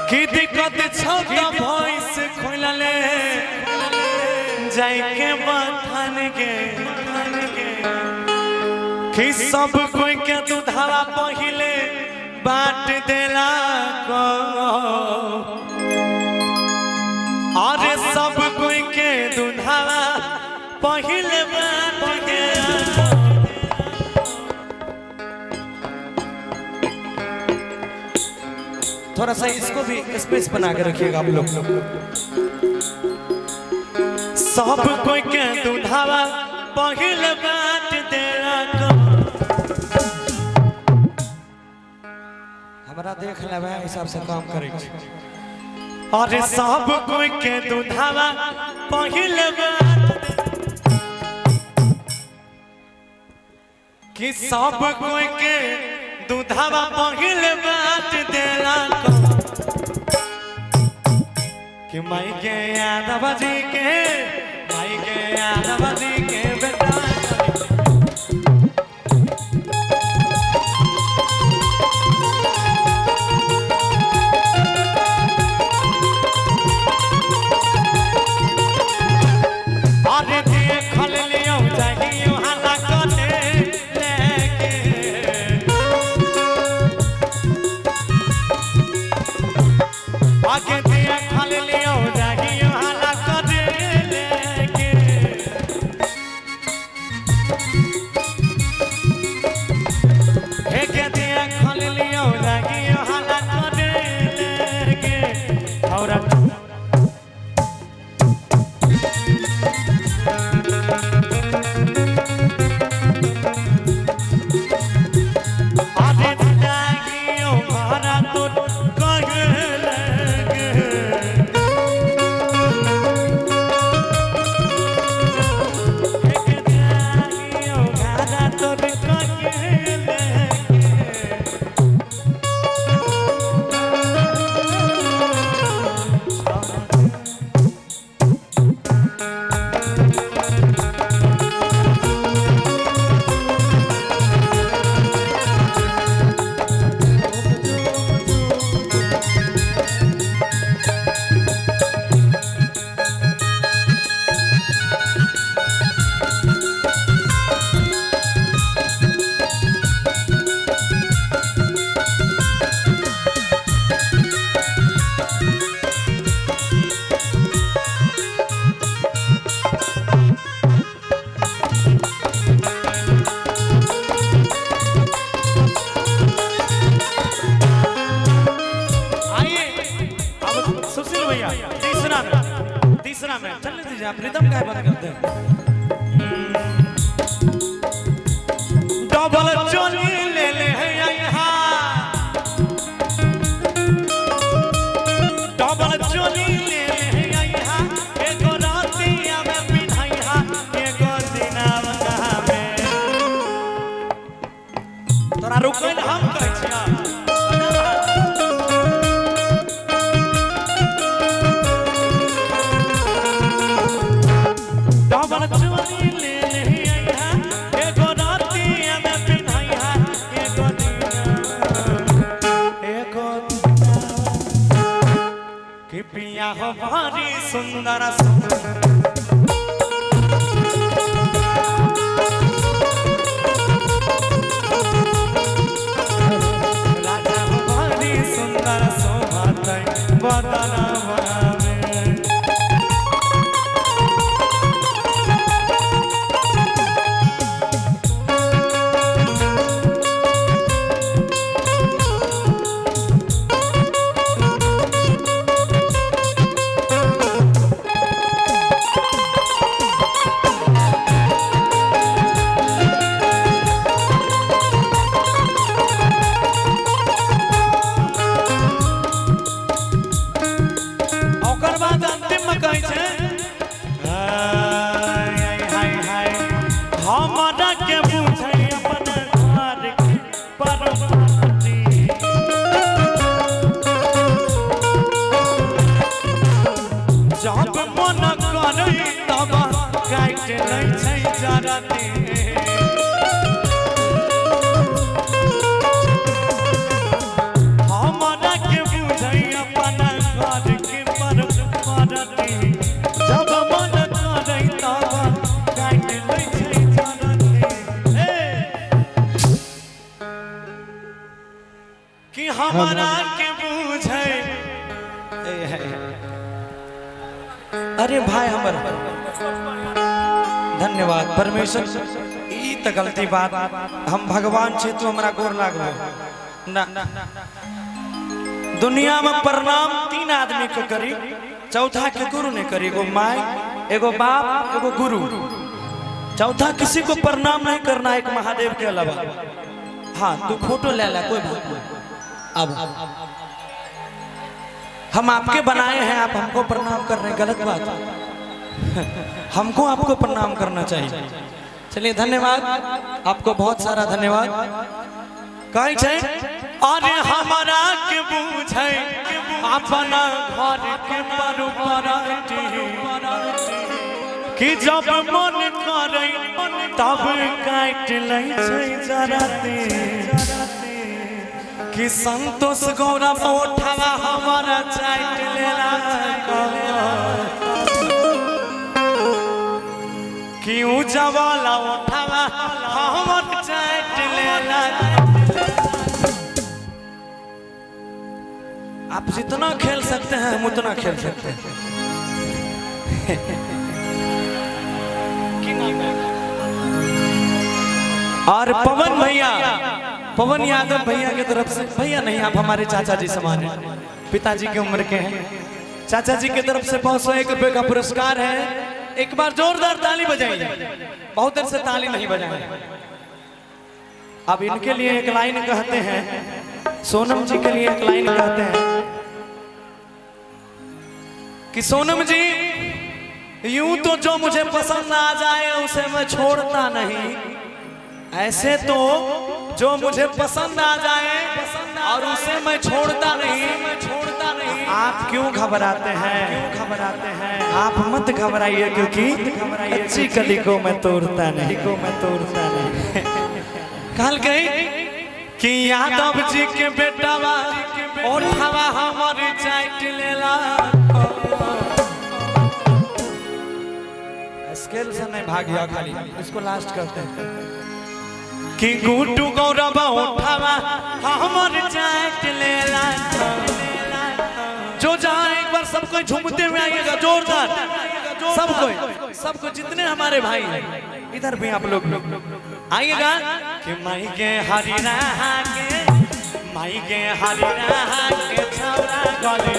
की दिक्कत छौता भॉइस खोलले जाई के बथान के कि सब कोई के दूधावा पहिले बाट देला को अरे सब कोई के दूधावा पहिले बाट देला थोड़ा सा इसको भी स्पेस बना के रखिएगा आप लोग। सब कोई के दूधावा पहिले बाट देला को हमारा देख लेवे हिसाब से काम करे अरे सब कोई के दूधावा पहिले बाट कि सब कोई के दूधावा पहिले बाट देला को कि माई के यादव जी के बेटा अरे देखल लियो चाहिए हाला कने लेके आगे देखल लियो चाहिए हाला कने लेके एक देखल लियो चाहिए हाला कने लेके और तीसरा में चलने दीजिए आप रिदम का बात करते हैं डबल चोली ले ले है यहाँ डबल चोली ले ले है यहाँ एगो रातिया में पिन्हैया एगो दिनावा में तोरा रुकल हम कहै छिया पिया हो भारी सुंदर राजा हो भारी सुंदर शोभात बदन अरे भाई हमर धन्यवाद परमेश्वर ई त गलती बात हम भगवान छे तो हमरा गोर लागबो ना दुनिया में प्रणाम 3 आदमी को करी चौथा के गुरु ने करी एगो माई एगो बाप एगो गुरु चौथा किसी को प्रणाम नहीं करना एक महादेव के अलावा। हाँ तू फोटो ले ला कोई बात नहीं। अब हम आपके बनाए हैं आप हमको प्रणाम कर रहे हैं गलत बात हमको आपको प्रणाम करना चाहिए। चलिए धन्यवाद आपको बहुत सारा धन्यवाद। कहीं छे अरे हमारा के बूझे अपना घर के परपराटी कि जब मन करे तब काट ले जराते कि संतोष गौरव उठावा हमारा चाट लेला कि उजवाला उठावा हमारा चाट लेला। आप जितना खेल सकते हैं हम उतना खेल सकते हैं। और पवन भैया पवन यादव भैया की तरफ से भैया नहीं आप हमारे चाचा जी समान हैं पिताजी की उम्र के हैं चाचा जी की तरफ से 501 रुपए का पुरस्कार है। एक बार जोरदार ताली बजाइए बहुत देर से ताली नहीं बजाए। अब इनके लिए एक लाइन कहते हैं सोनम जी के लिए एक लाइन कहते हैं कि सोनम जी यूं तो जो मुझे पसंद आ जाए उसे मैं छोड़ता नहीं ऐसे तो जो मुझे पसंद आ जाए और उसे मैं छोड़ता नहीं आप क्यों घबराते हैं आप मत घबराइए क्योंकि अच्छी कली को मैं तोड़ता नहीं कल गई कि यादव जी के बेटावा उठावा हमारी चाट लेला स्केल से नहीं भाग गया खाली इसको लास्ट करते हैं कि गुड्डू गौरव उठावा हमारी चाट लेला। जो जहाँ एक बार सब कोई झूमते हुए आइएगा जोरदार सबको जितने हमारे भाई हैं इधर भी आप लोग आइएगा कि माई के हरी रहा के छौरा गले